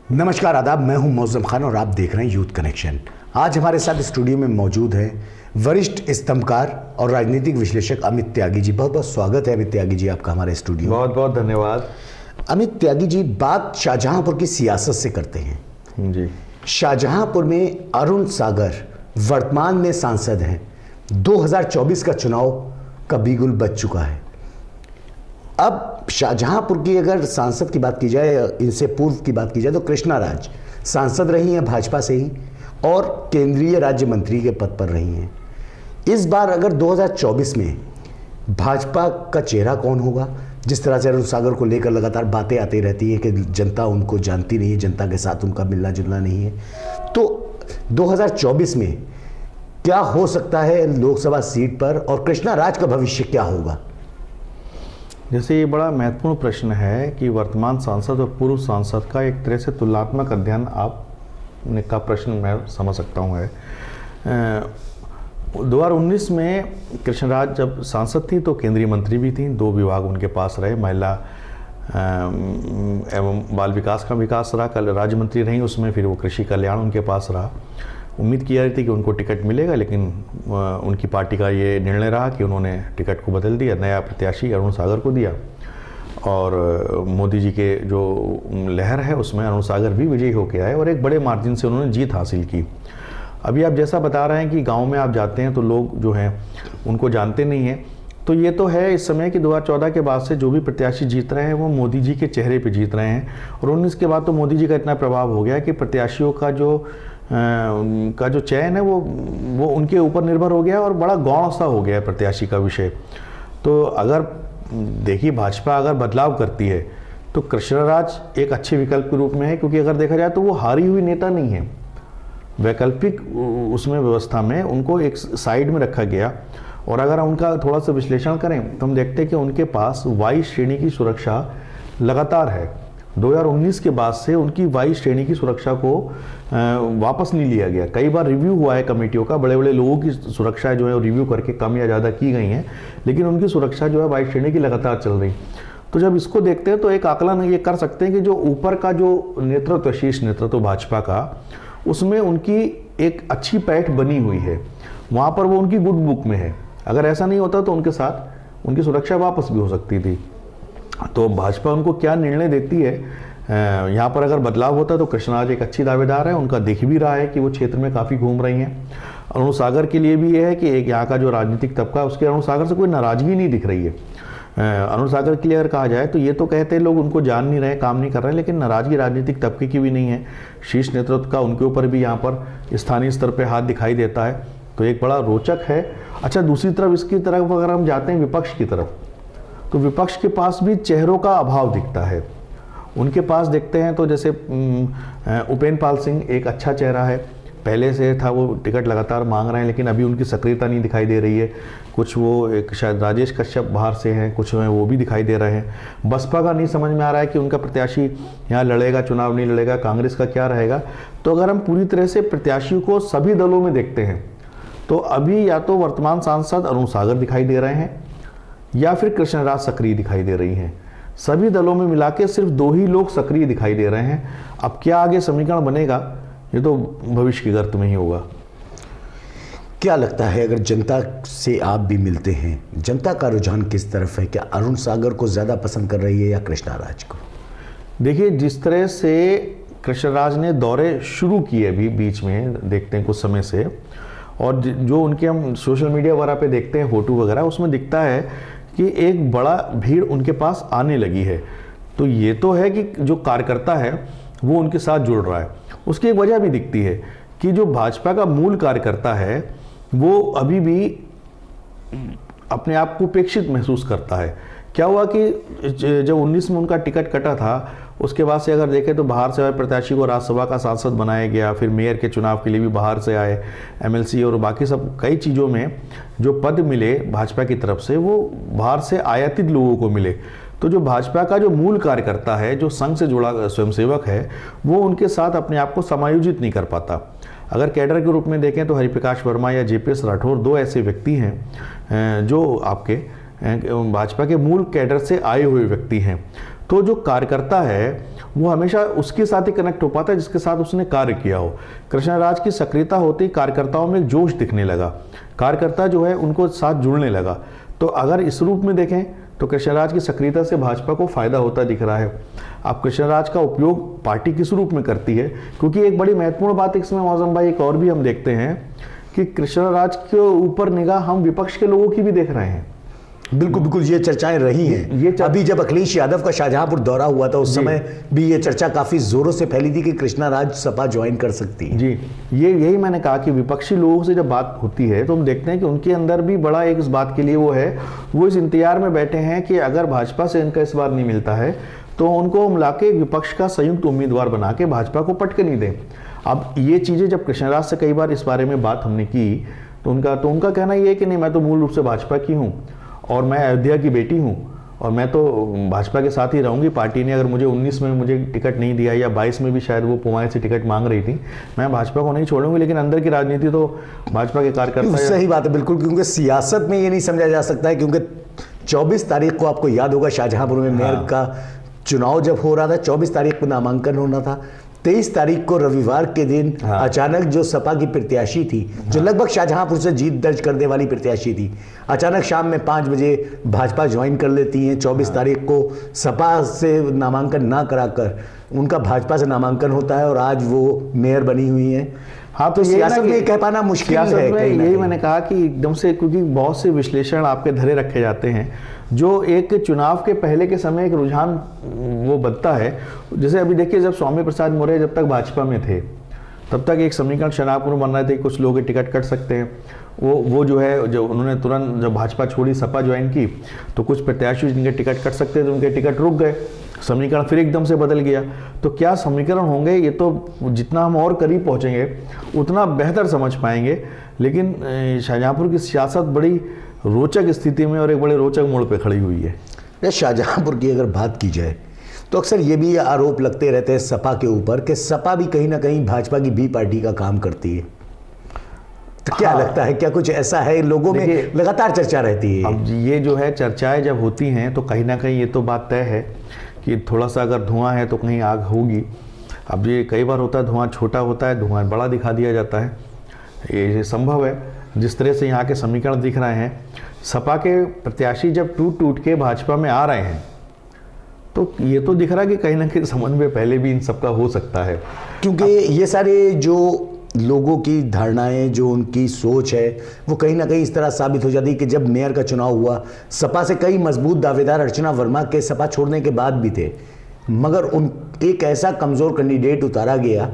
नमस्कार आदाब, मैं हूं मौसम खान और आप देख रहे हैं यूथ कनेक्शन। आज हमारे साथ स्टूडियो में मौजूद है वरिष्ठ स्तंभकार और राजनीतिक विश्लेषक अमित त्यागी जी। बहुत बहुत स्वागत है अमित त्यागी जी आपका हमारे स्टूडियो। बहुत बहुत धन्यवाद। अमित त्यागी जी, बात शाहजहांपुर की सियासत से करते हैं जी। शाहजहांपुर में अरुण सागर वर्तमान में सांसद हैं। 2024 का चुनाव का बिगुल बज चुका है। अब शाहजहांपुर की अगर सांसद की बात की जाए, इनसे पूर्व की बात की जाए, तो कृष्णा राज सांसद रही हैं भाजपा से ही और केंद्रीय राज्य मंत्री के पद पर रही हैं। इस बार अगर 2024 में भाजपा का चेहरा कौन होगा? जिस तरह से अरुण सागर को लेकर लगातार बातें आती रहती हैं कि जनता उनको जानती नहीं है, जनता के साथ उनका मिलना जुलना नहीं है, तो 2024 में क्या हो सकता है लोकसभा सीट पर और कृष्णा राज का भविष्य क्या होगा? जैसे ये बड़ा महत्वपूर्ण प्रश्न है कि वर्तमान सांसद और पूर्व सांसद का एक तरह से तुलनात्मक अध्ययन आपने का प्रश्न मैं समझ सकता हूँ है। 2019 में कृष्ण राज जब सांसद थी तो केंद्रीय मंत्री भी थी, 2 विभाग उनके पास रहे, महिला एवं बाल विकास का विकास रहा, कल राज्य मंत्री रहीं उसमें, फिर वो कृषि कल्याण उनके पास रहा। उम्मीद की जा रही थी कि उनको टिकट मिलेगा, लेकिन उनकी पार्टी का ये निर्णय रहा कि उन्होंने टिकट को बदल दिया, नया प्रत्याशी अरुण सागर को दिया और मोदी जी के जो लहर है उसमें अरुण सागर भी विजयी होकर आए और एक बड़े मार्जिन से उन्होंने जीत हासिल की। अभी आप जैसा बता रहे हैं कि गांव में आप जाते हैं तो लोग जो हैं उनको जानते नहीं हैं, तो ये तो है इस समय कि 2014 के बाद से जो भी प्रत्याशी जीत रहे हैं वो मोदी जी के चेहरे पे जीत रहे हैं और 19 के बाद तो मोदी जी का इतना प्रभाव हो गया कि प्रत्याशियों का जो चयन है वो उनके ऊपर निर्भर हो गया और बड़ा गौण सा हो गया प्रत्याशी का विषय। तो अगर देखिए भाजपा अगर बदलाव करती है तो कृष्ण राज एक अच्छे विकल्प के रूप में है, क्योंकि अगर देखा जाए तो वो हारी हुई नेता नहीं है। वैकल्पिक उसमें व्यवस्था में उनको एक साइड में रखा गया और अगर हम उनका थोड़ा सा विश्लेषण करें तो हम देखते हैं कि उनके पास वाई श्रेणी की सुरक्षा लगातार है। 2019 के बाद से उनकी वाई श्रेणी की सुरक्षा को वापस नहीं लिया गया। कई बार रिव्यू हुआ है कमेटियों का, बड़े बड़े लोगों की सुरक्षा जो है वो रिव्यू करके कम या ज़्यादा की गई हैं, लेकिन उनकी सुरक्षा जो है वाई श्रेणी की लगातार चल रही। तो जब इसको देखते हैं तो एक आकलन ये कर सकते हैं कि जो ऊपर का जो नेतृत्व, शीर्ष नेतृत्व भाजपा का, उसमें उनकी एक अच्छी पैठ बनी हुई है, वहाँ पर वो उनकी गुड बुक में है। अगर ऐसा नहीं होता तो उनके साथ उनकी सुरक्षा वापस भी हो सकती थी। तो भाजपा उनको क्या निर्णय देती है, यहाँ पर अगर बदलाव होता है तो कृष्ण राज एक अच्छी दावेदार है, उनका दिख भी रहा है कि वो क्षेत्र में काफ़ी घूम रही हैं। अरुण सागर के लिए भी ये है कि एक यहाँ का जो राजनीतिक तबका है उसके अरुण सागर से कोई नाराजगी नहीं दिख रही है। अरुण सागर के लिए अगर कहा जाए तो ये तो कहते हैं लोग उनको जान नहीं रहे, काम नहीं कर रहे, लेकिन नाराजगी राजनीतिक तबके की भी नहीं है। शीर्ष नेतृत्व का उनके ऊपर भी यहाँ पर स्थानीय स्तर पर हाथ दिखाई देता है, तो एक बड़ा रोचक है। अच्छा, दूसरी तरफ इसकी तरफ अगर हम जाते हैं विपक्ष की तरफ, तो विपक्ष के पास भी चेहरों का अभाव दिखता है। उनके पास देखते हैं तो जैसे उपेंद्र पाल सिंह एक अच्छा चेहरा है, पहले से था, वो टिकट लगातार मांग रहे हैं, लेकिन अभी उनकी सक्रियता नहीं दिखाई दे रही है। कुछ वो एक शायद राजेश कश्यप बाहर से हैं, कुछ हैं वो भी दिखाई दे रहे हैं। बसपा का नहीं समझ में आ रहा है कि उनका प्रत्याशी यहाँ लड़ेगा, चुनाव नहीं लड़ेगा, कांग्रेस का क्या रहेगा। तो अगर हम पूरी तरह से प्रत्याशियों को सभी दलों में देखते हैं तो अभी या तो वर्तमान सांसद अरुण सागर दिखाई दे रहे हैं या फिर कृष्ण राज सक्रिय दिखाई दे रही हैं। सभी दलों में मिला के सिर्फ 2 ही लोग सक्रिय दिखाई दे रहे हैं। अब क्या आगे समीकरण बनेगा ये तो भविष्य की गर्त में ही होगा। क्या लगता है, अगर जनता से आप भी मिलते हैं, जनता का रुझान किस तरफ है? क्या अरुण सागर को ज़्यादा पसंद कर रही है या कृष्णा राज को? देखिए, जिस तरह से कृष्ण राज ने दौरे शुरू किए अभी बीच में देखते हैं कुछ समय से, और जो उनके हम सोशल मीडिया वगैरह पे देखते हैं फोटो वगैरह, उसमें दिखता है कि एक बड़ा भीड़ उनके पास आने लगी है। तो ये तो है कि जो कार्यकर्ता है वो उनके साथ जुड़ रहा है। उसकी एक वजह भी दिखती है कि जो भाजपा का मूल कार्यकर्ता है वो अभी भी अपने आप को उपेक्षित महसूस करता है। क्या हुआ कि जब 19 में उनका टिकट कटा था, उसके बाद से अगर देखें तो बाहर से आए प्रत्याशी को राज्यसभा का सांसद बनाया गया, फिर मेयर के चुनाव के लिए भी बाहर से आए, एमएलसी और बाकी सब कई चीज़ों में जो पद मिले भाजपा की तरफ से वो बाहर से आयातित लोगों को मिले। तो जो भाजपा का जो मूल कार्यकर्ता है, जो संघ से जुड़ा स्वयंसेवक है, वो उनके साथ अपने आप को समायोजित नहीं कर पाता। अगर कैडर के रूप में देखें तो हरिप्रकाश वर्मा या जेपीएस राठौर 2 ऐसे व्यक्ति हैं जो आपके भाजपा के मूल कैडर से आए हुए व्यक्ति हैं। तो जो कार्यकर्ता है वो हमेशा उसके साथ ही कनेक्ट हो पाता है जिसके साथ उसने कार्य किया हो। कृष्णराज की सक्रियता होते ही कार्यकर्ताओं में एक जोश दिखने लगा, कार्यकर्ता जो है उनको साथ जुड़ने लगा। तो अगर इस रूप में देखें तो कृष्णराज की सक्रियता से भाजपा को फायदा होता दिख रहा है। अब कृष्णराज का उपयोग पार्टी किस रूप में करती है, क्योंकि एक बड़ी महत्वपूर्ण बात इसमें मौजम भाई एक और भी हम देखते हैं कि कृष्णराज के ऊपर निगाह हम विपक्ष के लोगों की भी देख रहे हैं। बिल्कुल बिल्कुल, ये चर्चाएं रही हैं। अभी जब अखिलेश यादव का शाहजहांपुर दौरा हुआ था उस समय भी ये चर्चा काफी जोरों से फैली थी कि कृष्णराज सपा ज्वाइन कर सकती है। जी, यही मैंने कहा कि विपक्षी लोगों से जब बात होती है तो हम देखते हैं कि उनके अंदर भी बड़ा एक इस बात के लिए वो इस इंतजार में बैठे हैं कि अगर भाजपा से इनका इस बार नहीं मिलता है तो उनको हम लाके विपक्ष का संयुक्त उम्मीदवार बना के भाजपा को पटकनी दें। अब ये चीजें जब कृष्णराज से कई बार इस बारे में बात हमने की तो उनका कहना ये है कि नहीं, मैं तो मूल रूप से भाजपा की हूँ और मैं अयोध्या की बेटी हूँ और मैं तो भाजपा के साथ ही रहूंगी। पार्टी ने अगर मुझे 19 में मुझे टिकट नहीं दिया या 22 में भी शायद वो पुमाई से टिकट मांग रही थी, मैं भाजपा को नहीं छोड़ूंगी, लेकिन अंदर की राजनीति तो भाजपा के कार्यकर्ता। सही बात है बिल्कुल, क्योंकि सियासत में ये नहीं समझा जा सकता है, क्योंकि 24 तारीख को आपको याद होगा शाहजहांपुर में मेयर का चुनाव जब हो रहा था, 24 तारीख को नामांकन होना था, 23 तारीख को रविवार के दिन अचानक जो सपा की प्रत्याशी थी, जो लगभग शाहजहांपुर से जीत दर्ज करने वाली प्रत्याशी थी, अचानक शाम में 5 बजे भाजपा ज्वाइन कर लेती हैं। 24 तारीख को सपा से नामांकन ना कराकर उनका भाजपा से नामांकन होता है और आज वो मेयर बनी हुई हैं। हाँ, तो सियासत में कह पाना मुश्किल है। यही मैंने कहा कि एकदम से, क्योंकि बहुत से विश्लेषण आपके धरे रखे जाते हैं जो एक चुनाव के पहले के समय एक रुझान वो बनता है। जैसे अभी देखिए, जब स्वामी प्रसाद मौर्य जब तक भाजपा में थे तब तक एक समीकरण शाहजहांपुर में बन रहे थे, कुछ लोग टिकट कट सकते हैं। वो जो है, जो उन्होंने तुरंत जब भाजपा छोड़ी सपा ज्वाइन की तो कुछ प्रत्याशी जिनके टिकट कट सकते थे उनके टिकट रुक गए, समीकरण फिर एकदम से बदल गया। तो क्या समीकरण होंगे, ये तो जितना हम और करीब पहुंचेंगे उतना बेहतर समझ पाएंगे। लेकिन शाहजहांपुर की सियासत बड़ी रोचक स्थिति में और एक बड़े रोचक मोड़ पे खड़ी हुई है। शाहजहांपुर की अगर बात की जाए तो अक्सर ये भी आरोप लगते रहते हैं सपा के ऊपर कि सपा भी कहीं ना कहीं भाजपा की बी पार्टी का काम करती है। तो क्या लगता है, क्या कुछ ऐसा है? लोगों में लगातार चर्चा रहती है। अब ये जो है चर्चाएं जब होती हैं तो कहीं ना कहीं ये तो बात तय है कि थोड़ा सा अगर धुआं है तो कहीं आग होगी। अब ये कई बार होता है, धुआं छोटा होता है, धुआं बड़ा दिखा दिया जाता है, ये संभव है। जिस तरह से यहाँ के समीकरण दिख रहे हैं, सपा के प्रत्याशी जब टूट के भाजपा में आ रहे हैं तो ये तो दिख रहा है कि कहीं ना कहीं समन्वय पहले भी इन सबका हो सकता है। क्योंकि ये सारे जो लोगों की धारणाएं, जो उनकी सोच है, वो कहीं ना कहीं इस तरह साबित हो जाती है कि जब मेयर का चुनाव हुआ, सपा से कई मजबूत दावेदार अर्चना वर्मा के सपा छोड़ने के बाद भी थे, मगर उन एक ऐसा कमज़ोर कैंडिडेट उतारा गया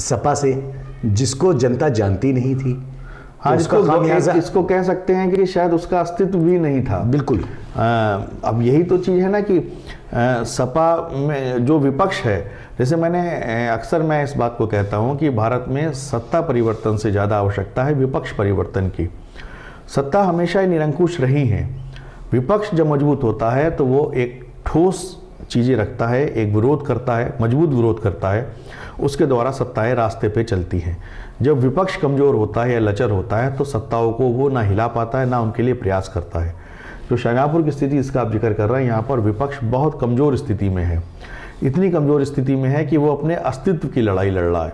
सपा से जिसको जनता जानती नहीं थी। हाँ, इसको कह सकते हैं कि शायद उसका अस्तित्व भी नहीं था। बिल्कुल। अब यही तो चीज़ है ना कि सपा में जो विपक्ष है, जैसे अक्सर मैं इस बात को कहता हूँ कि भारत में सत्ता परिवर्तन से ज़्यादा आवश्यकता है विपक्ष परिवर्तन की। सत्ता हमेशा ही निरंकुश रही है, विपक्ष जब मजबूत होता है तो वो एक ठोस चीज़ें रखता है, एक विरोध करता है, मजबूत विरोध करता है, उसके द्वारा सत्ताएं रास्ते पे चलती हैं। जब विपक्ष कमज़ोर होता है या लचर होता है तो सत्ताओं को वो ना हिला पाता है, ना उनके लिए प्रयास करता है। जो शाहजहांपुर की स्थिति इसका आप जिक्र कर रहे हैं, यहाँ पर विपक्ष बहुत कमज़ोर स्थिति में है, इतनी कमज़ोर स्थिति में है कि वो अपने अस्तित्व की लड़ाई लड़ रहा है।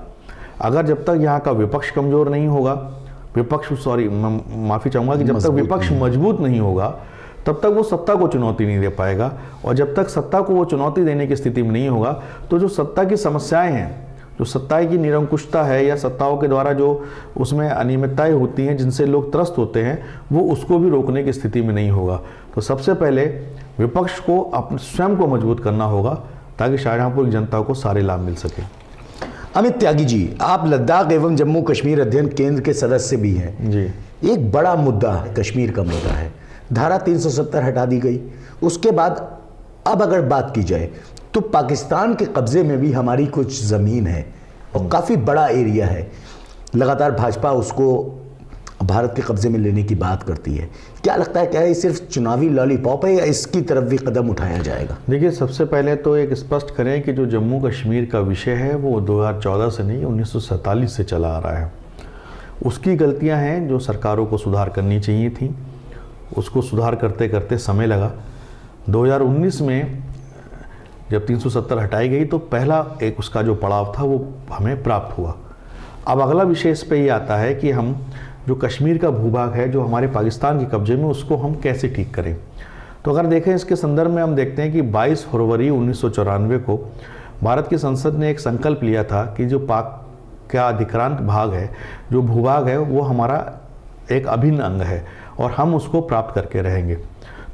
अगर जब तक यहाँ का विपक्ष कमज़ोर नहीं होगा, माफ़ी चाहूँगा कि जब तक विपक्ष मजबूत नहीं होगा तब तक वो सत्ता को चुनौती नहीं दे पाएगा, और जब तक सत्ता को वो चुनौती देने की स्थिति में नहीं होगा तो जो सत्ता की समस्याएं हैं, जो सत्ता की निरंकुशता है या सत्ताओं के द्वारा जो उसमें अनियमितताएं होती हैं जिनसे लोग त्रस्त होते हैं, वो उसको भी रोकने की स्थिति में नहीं होगा। तो सबसे पहले विपक्ष को अपने स्वयं को मजबूत करना होगा ताकि शाहजहांपुर की जनता को सारे लाभ मिल सके। अमित त्यागी जी, आप लद्दाख एवं जम्मू कश्मीर अध्ययन केंद्र के सदस्य भी हैं जी। एक बड़ा मुद्दा कश्मीर का मुद्दा है, धारा 370 हटा दी गई, उसके बाद अब अगर बात की जाए तो पाकिस्तान के कब्जे में भी हमारी कुछ ज़मीन है और काफ़ी बड़ा एरिया है। लगातार भाजपा उसको भारत के कब्जे में लेने की बात करती है। क्या लगता है, क्या ये सिर्फ चुनावी लॉलीपॉप है या इसकी तरफ भी कदम उठाया जाएगा? देखिए, सबसे पहले तो एक स्पष्ट करें कि जो जम्मू कश्मीर का विषय है वो 2014 से नहीं 1947 से चला आ रहा है। उसकी गलतियां हैं जो सरकारों को सुधार करनी चाहिए थी, उसको सुधार करते करते समय लगा। 2019 में जब 370 हटाई गई तो पहला एक उसका जो पड़ाव था वो हमें प्राप्त हुआ। अब अगला विषय इस पे ये आता है कि हम जो कश्मीर का भूभाग है जो हमारे पाकिस्तान के कब्जे में, उसको हम कैसे ठीक करें। तो अगर देखें इसके संदर्भ में हम देखते हैं कि 22 फरवरी 1994 को भारत की संसद ने एक संकल्प लिया था कि जो पाक का अधिक्रांत भाग है, जो भूभाग है, वो हमारा एक अभिन्न अंग है और हम उसको प्राप्त करके रहेंगे।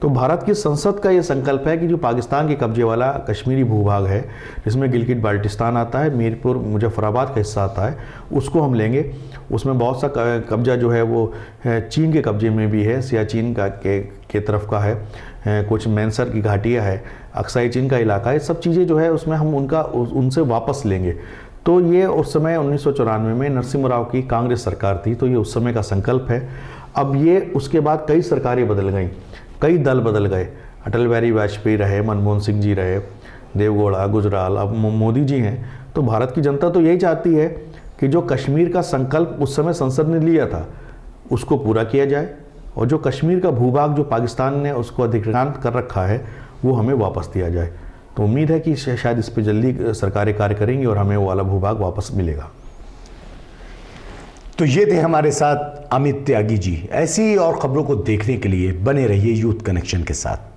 तो भारत की संसद का ये संकल्प है कि जो पाकिस्तान के कब्जे वाला कश्मीरी भूभाग है, जिसमें गिलगित बाल्टिस्तान आता है, मीरपुर मुजफ्फराबाद का हिस्सा आता है, उसको हम लेंगे। उसमें बहुत सा कब्जा जो है वो चीन के कब्जे में भी है, सियाचिन के तरफ का है, कुछ मैनसर की घाटियाँ है, अक्साई चीन का इलाका है, सब चीज़ें जो है उसमें हम उनसे वापस लेंगे। तो ये उस समय 1994 में नरसिम्हा राव की कांग्रेस सरकार थी, तो ये उस समय का संकल्प है। अब ये उसके बाद कई सरकारें बदल गईं, कई दल बदल गए, अटल बिहारी वाजपेयी रहे, मनमोहन सिंह जी रहे, देवगौड़ा, गुजराल, अब मोदी जी हैं। तो भारत की जनता तो यही चाहती है कि जो कश्मीर का संकल्प उस समय संसद ने लिया था उसको पूरा किया जाए और जो कश्मीर का भूभाग जो पाकिस्तान ने उसको अधिक्रांत कर रखा है वो हमें वापस दिया जाए। तो उम्मीद है कि शायद इस पर जल्दी सरकारें कार्य करेंगी और हमें वो वाला भूभाग वापस मिलेगा। तो ये थे हमारे साथ अमित त्यागी जी। ऐसी और खबरों को देखने के लिए बने रहिए यूथ कनेक्शन के साथ।